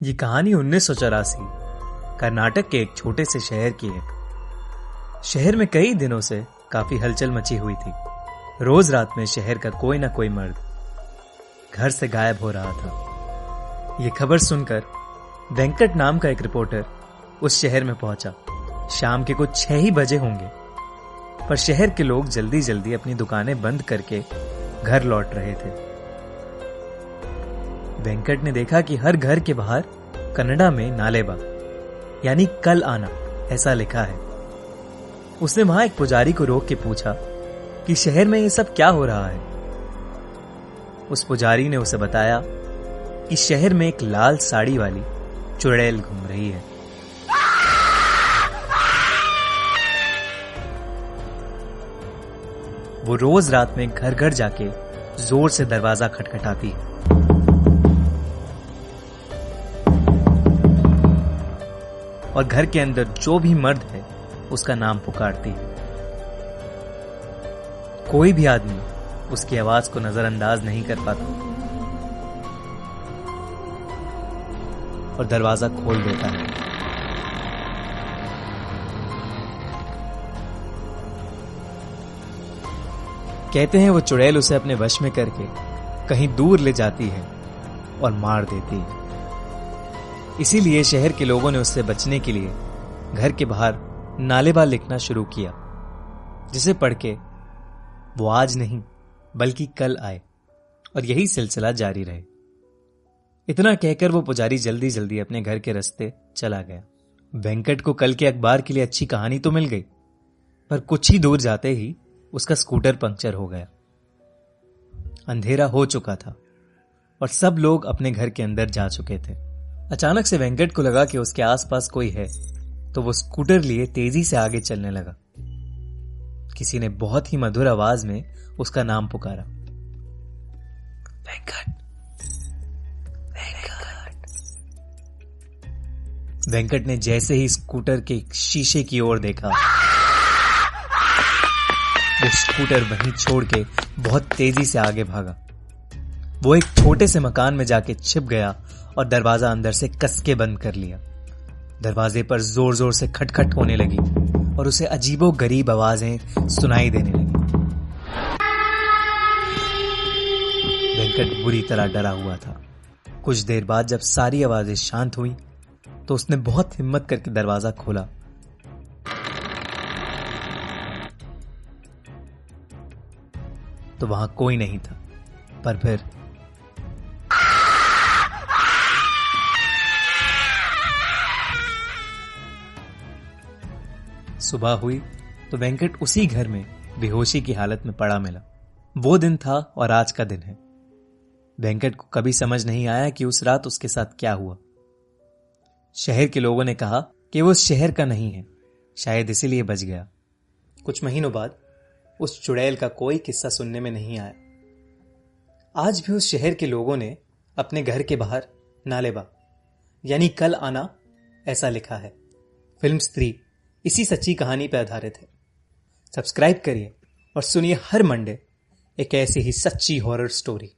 ये कहानी 1984 कर्नाटक के एक छोटे से शहर की है। शहर में कई दिनों से काफी हलचल मची हुई थी। रोज रात में शहर का कोई ना कोई मर्द घर से गायब हो रहा था। ये खबर सुनकर वेंकट नाम का एक रिपोर्टर उस शहर में पहुंचा। शाम के कुछ 6 ही बजे होंगे, पर शहर के लोग जल्दी जल्दी अपनी दुकानें बंद करके घर लौट रहे थे। वेंकट ने देखा कि हर घर के बाहर कन्नड़ा में नालेबा यानी कल आना ऐसा लिखा है। उसने वहां एक पुजारी को रोक के पूछा कि शहर में ये सब क्या हो रहा है। उस पुजारी ने उसे बताया कि शहर में एक लाल साड़ी वाली चुड़ैल घूम रही है। वो रोज रात में घर घर जाके जोर से दरवाजा खटखटाती है। और घर के अंदर जो भी मर्द है उसका नाम पुकारती है। कोई भी आदमी उसकी आवाज को नजरअंदाज नहीं कर पाता और दरवाजा खोल देता है। कहते हैं वो चुड़ैल उसे अपने वश में करके कहीं दूर ले जाती है और मार देती है। इसीलिए शहर के लोगों ने उससे बचने के लिए घर के बाहर नालेबा लिखना शुरू किया, जिसे पढ़ के वो आज नहीं बल्कि कल आए और यही सिलसिला जारी रहे। इतना कहकर वो पुजारी जल्दी जल्दी अपने घर के रास्ते चला गया। वेंकट को कल के अखबार के लिए अच्छी कहानी तो मिल गई, पर कुछ ही दूर जाते ही उसका स्कूटर पंक्चर हो गया। अंधेरा हो चुका था और सब लोग अपने घर के अंदर जा चुके थे। अचानक से वेंकट को लगा कि उसके आसपास कोई है, तो वो स्कूटर लिए तेजी से आगे चलने लगा। किसी ने बहुत ही मधुर आवाज में उसका नाम पुकारा, वेंकट, वेंकट। वेंकट ने जैसे ही स्कूटर के शीशे की ओर देखा, वो स्कूटर वहीं छोड़ के बहुत तेजी से आगे भागा। वो एक छोटे से मकान में जाके छिप गया और दरवाजा अंदर से कस के बंद कर लिया। दरवाजे पर जोर जोर से खटखट होने लगी और उसे अजीबो गरीब आवाजें सुनाई देने लगी। वेंकट बुरी तरह डरा हुआ था। कुछ देर बाद जब सारी आवाजें शांत हुई तो उसने बहुत हिम्मत करके दरवाजा खोला। तो वहां कोई नहीं था, पर फिर सुबह हुई तो वेंकट उसी घर में बेहोशी की हालत में पड़ा मिला। वो दिन था और आज का दिन है। वेंकट को कभी समझ नहीं आया कि उस रात उसके साथ क्या हुआ। शहर के लोगों ने कहा कि वो उस शहर का नहीं है, शायद इसीलिए बच गया। कुछ महीनों बाद उस चुड़ैल का कोई किस्सा सुनने में नहीं आया। आज भी उस शहर के लोगों ने अपने घर के बाहर नालेबा यानी कल आना ऐसा लिखा है। फिल्म स्त्री इसी सच्ची कहानी पर आधारित है। सब्सक्राइब करिए और सुनिए हर मंडे एक ऐसी ही सच्ची हॉरर स्टोरी।